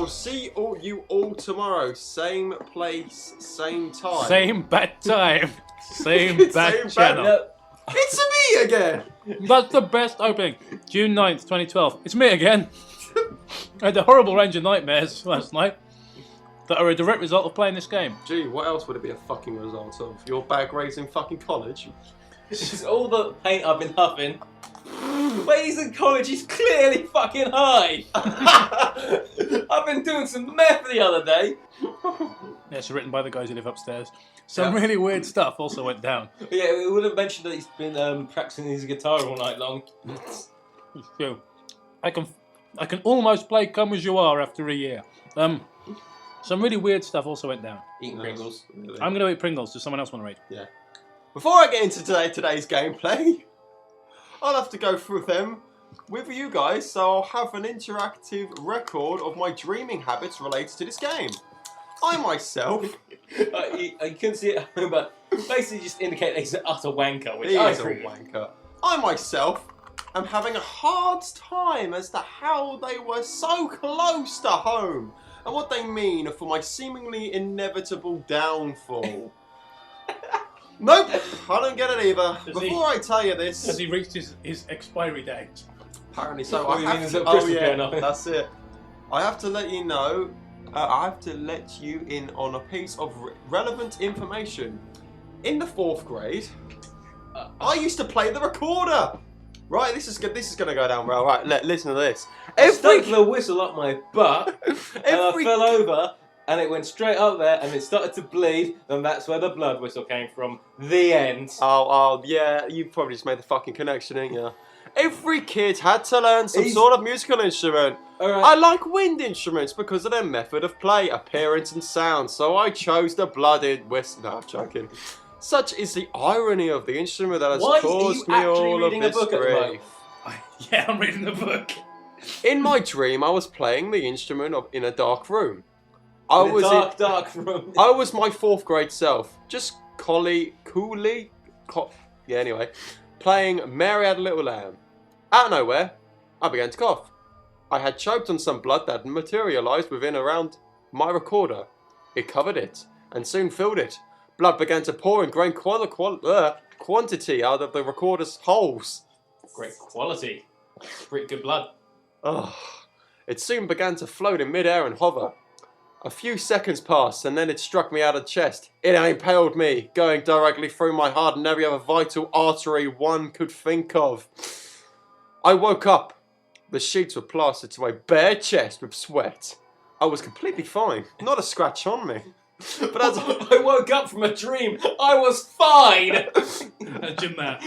see you all tomorrow. Same place, same time. Same bad time. Same bad channel. It's me again! That's the best opening. June 9th, 2012. It's me again. I had a horrible range of nightmares last night that are a direct result of playing this game. Gee, what else would it be a fucking result of? Your bad grades in fucking college? It's all the paint I've been huffing. When he's in college, he's clearly fucking high. I've been doing some meth the other day. Yeah, it's written by the guys who live upstairs. Some really weird stuff also went down. Yeah, we would have mentioned that he's been practicing his guitar all night long. So, I can almost play Come As You Are after a year. Some really weird stuff also went down. Eating Pringles. Really. I'm going to eat Pringles. Does someone else want to read? Yeah. Before I get into today's gameplay, I'll have to go through them with you guys, so I'll have an interactive record of my dreaming habits related to this game. I myself... I couldn't see it, but basically just indicate that he's an utter wanker, which He I is a agree with. wanker. I myself am having a hard time as to how they were so close to home and what they mean for my seemingly inevitable downfall. Nope, I don't get it either. Before I tell you this... Has he reached his expiry date? Apparently so. What do you mean, I have there's to, a Christmas going on? that's it. I have to let you know. I have to let you in on a piece of relevant information. In the 4th grade, I used to play the recorder. Right, this is gonna go down well. Right, listen to this. I stuck the whistle up my butt, and I Every- fell over, and it went straight up there, and it started to bleed, and that's where the blood whistle came from. The end. Oh, yeah, you probably just made the fucking connection, didn't you? Every kid had to learn some He's- sort of musical instrument. Alright. I like wind instruments because of their method of play, appearance and sound, so I chose the blooded whistle. No, I'm joking. Such is the irony of the instrument that has Why are caused you me actually all of reading a this book at the moment? grief. Yeah, I'm reading the book. In my dream, I was playing the instrument in a dark room. In a dark room. I was my 4th grade self, just anyway, playing Mary Had a Little Lamb. Out of nowhere, I began to cough. I had choked on some blood that had materialised within around my recorder. It covered it, and soon filled it. Blood began to pour in great quantity out of the recorder's holes. Great quality. Pretty good blood. Ugh. It soon began to float in mid-air and hover. A few seconds passed, and then it struck me out of the chest. It impaled me, going directly through my heart and every other vital artery one could think of. I woke up. The sheets were plastered to my bare chest with sweat. I was completely fine, not a scratch on me. But as I woke up from a dream. I was fine. Imagine that.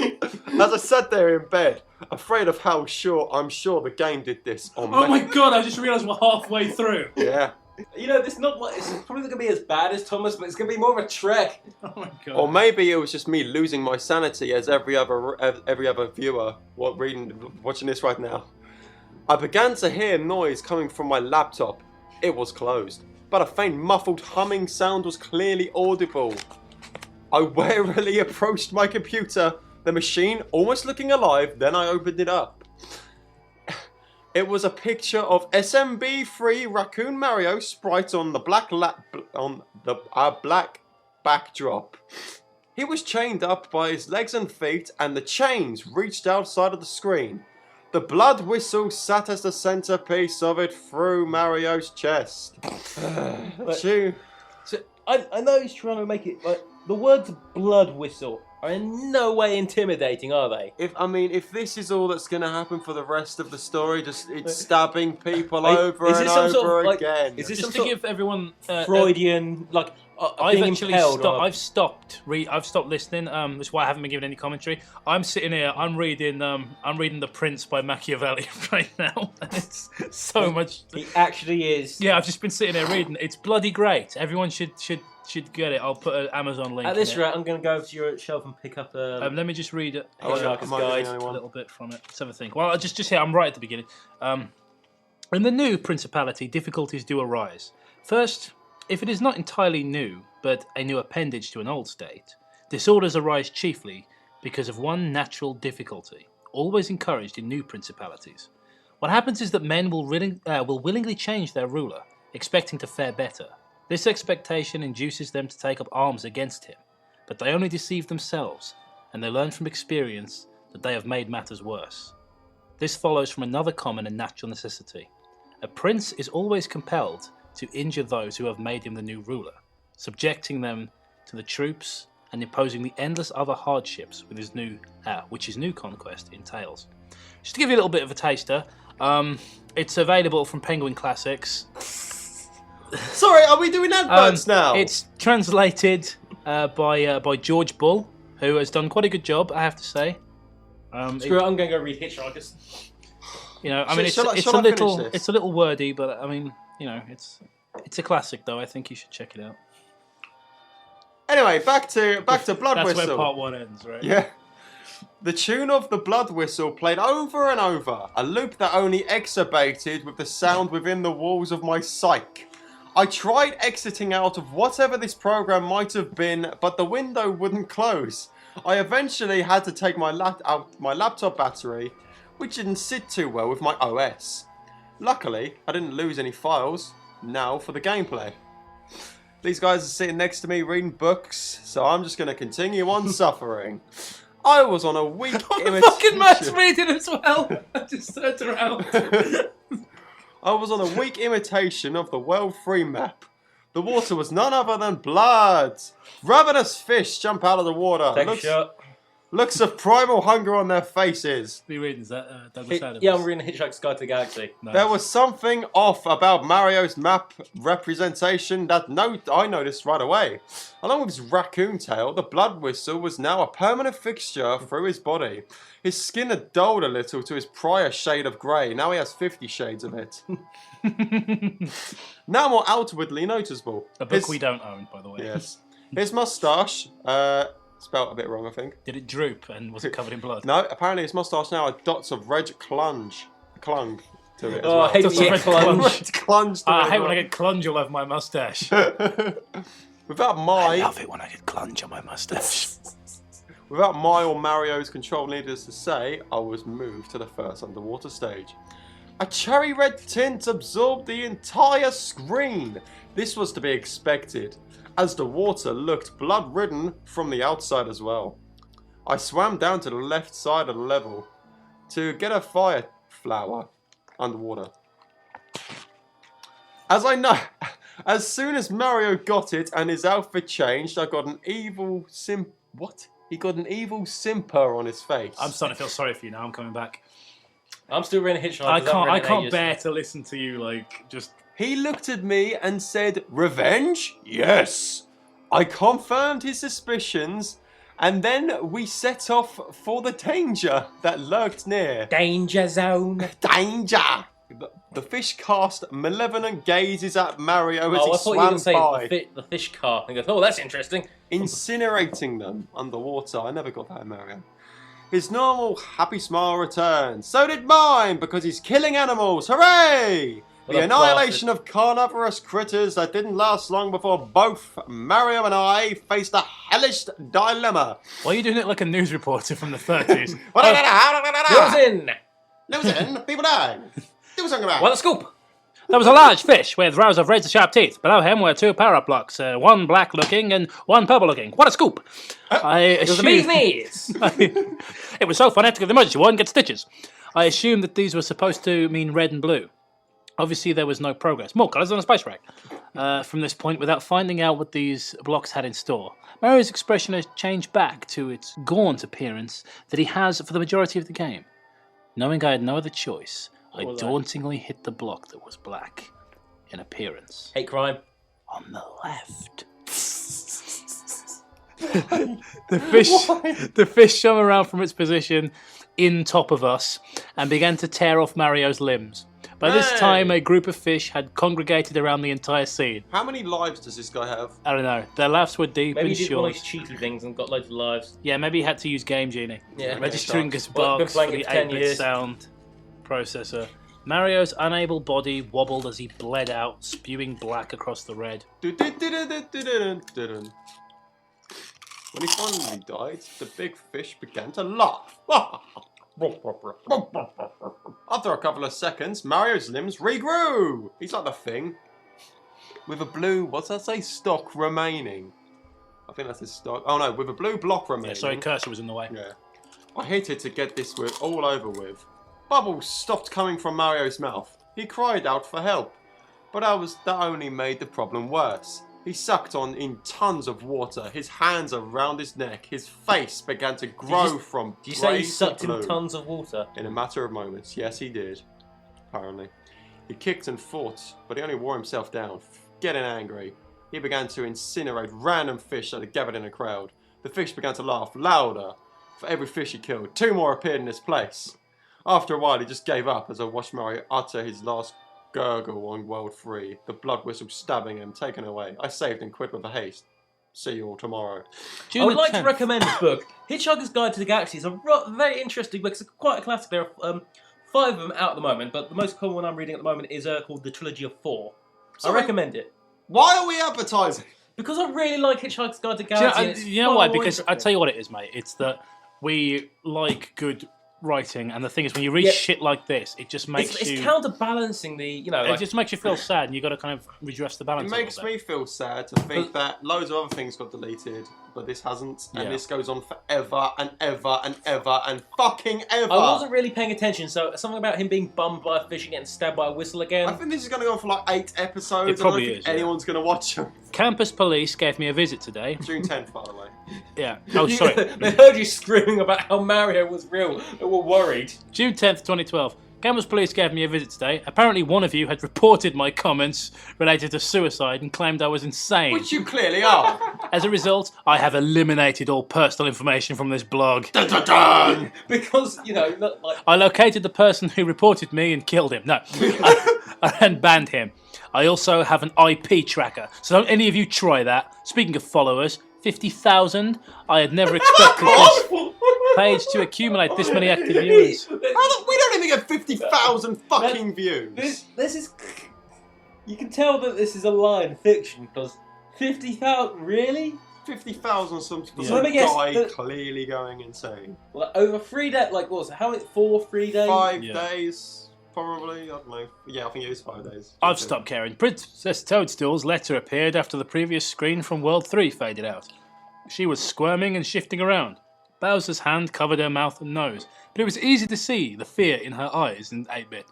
I sat there in bed, afraid of how I'm sure the game did this on Oh my god, I just realised we're halfway through. Yeah. You know, it's probably not going to be as bad as Thomas, but it's going to be more of a trek. Oh my god. Or maybe it was just me losing my sanity as every other viewer watching this right now. I began to hear noise coming from my laptop. It was closed, but a faint muffled humming sound was clearly audible. I warily approached my computer, the machine almost looking alive, then I opened it up. It was a picture of SMB3 Raccoon Mario sprite on the black backdrop. He was chained up by his legs and feet, and the chains reached outside of the screen. The blood whistle sat as the centerpiece of it through Mario's chest. Phew. So, I know he's trying to make it, like, the words blood whistle are in no way intimidating, are they? If this is all that's going to happen for the rest of the story, it's stabbing people Wait, over is and this some over sort of, like, again. is this Just some to sort give everyone Freudian, like, I've being actually impaled stopped. on a- I've stopped listening. That's why I haven't been given any commentary. I'm sitting here. I'm reading The Prince by Machiavelli right now, and it's so much. He actually is. Yeah, I've just been sitting here reading. It's bloody great. Everyone should get it. I'll put an Amazon link. At this in it. rate, I'm going to go over to your shelf and pick up a Let me just read it. Hitchhiker's might be the Guide. only A one. little bit from it. Let's have a think. Well, just here. I'm right at the beginning. In the new principality, difficulties do arise. First, if it is not entirely new, but a new appendage to an old state, disorders arise chiefly because of one natural difficulty, always encouraged in new principalities. What happens is that men will willingly change their ruler, expecting to fare better. This expectation induces them to take up arms against him, but they only deceive themselves, and they learn from experience that they have made matters worse. This follows from another common and natural necessity. A prince is always compelled to injure those who have made him the new ruler, subjecting them to the troops and imposing the endless other hardships with which his new conquest entails. Just to give you a little bit of a taster, it's available from Penguin Classics. Sorry, are we doing adverts now? It's translated by George Bull, who has done quite a good job, I have to say. Screw it, I'm going to go read Hitchhikers. It's a little wordy, but I mean, it's a classic though. I think you should check it out. Anyway, back to Blood That's Whistle. That's where part one ends, right? Yeah. The tune of the Blood Whistle played over and over, a loop that only exacerbated with the sound within the walls of my psyche. I tried exiting out of whatever this program might have been, but the window wouldn't close. I eventually had to take my laptop battery, which didn't sit too well with my OS. Luckily, I didn't lose any files. Now for the gameplay. These guys are sitting next to me reading books, so I'm just going to continue on suffering. I was on a weak imitation. Fucking Matt's reading as well. I just turned around. I was on a weak imitation of the World 3 map. The water was none other than blood. Ravenous fish jump out of the water. Take a shot. Looks of primal hunger on their faces. Be reading, is that Douglas Adams? Yeah, I'm reading Hitchhiker's Guide to the Galaxy. Nice. There was something off about Mario's map representation that I noticed right away. Along with his raccoon tail, the Blood Whistle was now a permanent fixture through his body. His skin had dulled a little to his prior shade of grey. Now he has 50 shades of it. Now more outwardly noticeable. A book we don't own, by the way. Yes. His moustache, spelt a bit wrong, I think. Did it droop and was it covered in blood? No, apparently his moustache now had dots of red clung to it as Oh, well. I hate Dots when of you get red clung. Red clunge to I it hate as when I well. get clunge all over my mustache. Without I love it when I get clunge on my mustache. Without my or Mario's control needless to say, I was moved to the first underwater stage. A cherry red tint absorbed the entire screen. This was to be expected, as the water looked blood-ridden from the outside as well. I swam down to the left side of the level to get a fire flower underwater. As soon as Mario got it and his outfit changed, I got an evil What? He got an evil simper on his face. I'm starting to feel sorry for you now. I'm coming back. I'm still reading Hitchhiker's. I can't bear to listen to you just. He looked at me and said, "Revenge? Yes." I confirmed his suspicions, and then we set off for the danger that lurked near. Danger zone. Danger! The fish cast malevolent gazes at Mario as I he thought you were going swam to say by, the fish car. And he goes, oh, that's interesting. incinerating them underwater. I never got that, Mario. His normal happy smile returns. So did mine, because he's killing animals. Hooray! What The a annihilation of carnivorous critters that didn't last long before both Mario and I faced a hellish dilemma. Why are you doing it like a news reporter from the 30s? Losing. People dying. Do something about it. What a scoop. There was a large fish with rows of razor-sharp teeth. Below him were two parrot blocks, one black-looking and one purple-looking. What a scoop! It was a bee's knees. It was so phonetic of the emergency warden get stitches. I assumed that these were supposed to mean red and blue. Obviously, there was no progress. More colours on a spice rack. From this point, without finding out what these blocks had in store, Mario's expression has changed back to its gaunt appearance that he has for the majority of the game. Knowing I had no other choice, I dauntingly hit the block that was black in appearance. Hate crime. On the left. The fish shone around from its position in top of us and began to tear off Mario's limbs. By this time, a group of fish had congregated around the entire scene. How many lives does this guy have? I don't know. Their laughs were deep Maybe and he did one of short. those cheaty things and got loads of lives. Yeah, maybe he had to use Game Genie. Yeah, registering his Well, I've been barks playing for it the for 10 8-bit years. sound processor. Mario's unable body wobbled as he bled out, spewing black across the red. When he finally died, the big fish began to laugh. After a couple of seconds, Mario's limbs regrew. He's like the Thing. with a blue, what's that say? Stock remaining. I think that's his stock. Oh no, with a blue block remaining. Yeah, sorry, cursor was in the way. Yeah. I hit it to get this all over with. Bubbles stopped coming from Mario's mouth. He cried out for help. But that only made the problem worse. He sucked on in tons of water, his hands around his neck, his face began to grow from Do you say he grey to sucked in blue. tons of water? In a matter of moments, yes he did. Apparently. He kicked and fought, but he only wore himself down, getting angry. He began to incinerate random fish that had gathered in a crowd. The fish began to laugh louder. For every fish he killed, 2 more appeared in his place. After a while he just gave up as I watched Mario utter his last gurgle on World 3, the blood whistle stabbing him, taken away. I saved and quit with a haste. See you all tomorrow. I would like to recommend this book. Hitchhiker's Guide to the Galaxy is a very interesting book. It's quite a classic. There are 5 of them out at the moment, but the most common one I'm reading at the moment is called The Trilogy of 4. I recommend it. Why are we advertising? Because I really like Hitchhiker's Guide to the Galaxy. You know why? Because I'll tell you what it is, mate. It's that we like good writing, and the thing is, when you read shit like this, it just makes it's counterbalancing the, you know, it just makes you feel sad, and you got to kind of redress the balance. It makes me feel sad to think that loads of other things got deleted, but this hasn't, and this goes on forever and ever and ever and fucking ever. I wasn't really paying attention, so something about him being bummed by a fish and getting stabbed by a whistle again. I think this is going to go on for like 8 episodes. It probably I don't is, think anyone's going to watch them. Campus Police gave me a visit today. June 10th, by the way. Yeah. Oh, sorry. They heard you screaming about how Mario was real. They were worried. June 10th, 2012. Campus Police gave me a visit today. Apparently one of you had reported my comments related to suicide and claimed I was insane. Which you clearly are. As a result, I have eliminated all personal information from this blog. Dun, dun, dun. Because, you know, like... I located the person who reported me and killed him. No. And banned him. I also have an IP tracker, so don't any of you try that. Speaking of followers, 50,000. I had never expected this page to accumulate this many active viewers. We don't even get 50,000 fucking views. This is... You can tell that this is a lie in fiction, because 50,000... Really? 50,000 some So let me guess, guy clearly going insane. Like, over 3 days... Like, what was it? How many... 3 days? 5 days... Probably, I don't know. Yeah, I think it is 5 days. I've stopped caring. Princess Toadstool's letter appeared after the previous screen from World 3 faded out. She was squirming and shifting around. Bowser's hand covered her mouth and nose, but it was easy to see the fear in her eyes in 8-bit.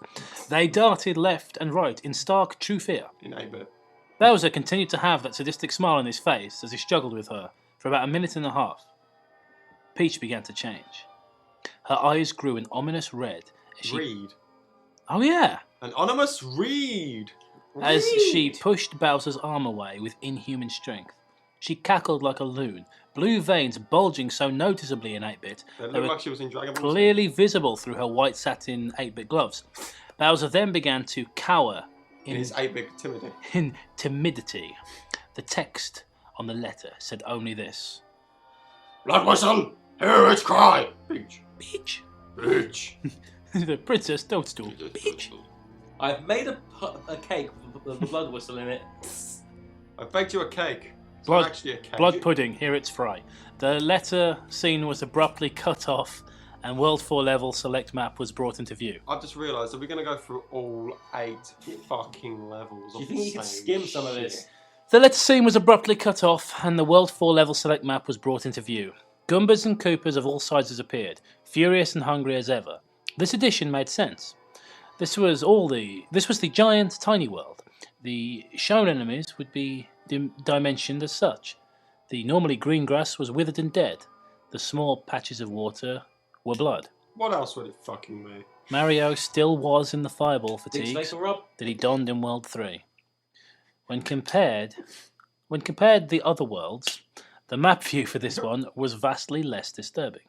They darted left and right in stark true fear. In 8-bit. Bowser continued to have that sadistic smile on his face as he struggled with her for about 1.5 minutes. Peach began to change. Her eyes grew an ominous red as she... Reed. Oh yeah! An anonymous Reed! As she pushed Bowser's arm away with inhuman strength. She cackled like a loon, blue veins bulging so noticeably in 8-bit It they looked were like she was in Dragon Ball. clearly visible through her white satin 8-bit gloves. Bowser then began to cower In his 8-bit timidity. in timidity. The text on the letter said only this. Blood whistle! Hear its cry! Peach. Peach? Peach. The Princess Toadstool. Peach? I've made a cake with a blood whistle in it. I baked you a cake. It's Blood- not actually a cake. Blood pudding, here it's fry. The letter scene was abruptly cut off and World 4 level select map was brought into view. I've just realised that we're going to go through all 8 fucking levels. Do you think you could skim some of this? The letter scene was abruptly cut off and the World 4 level select map was brought into view. Goombas and Koopas of all sizes appeared, furious and hungry as ever. This addition made sense. This was the giant tiny world. The shown enemies would be dimensioned as such. The normally green grass was withered and dead. The small patches of water were blood. What else would it fucking be? Mario still was in the fireball Big fatigues Snake or Rob? that he donned in World 3. When compared the other worlds, the map view for this one was vastly less disturbing.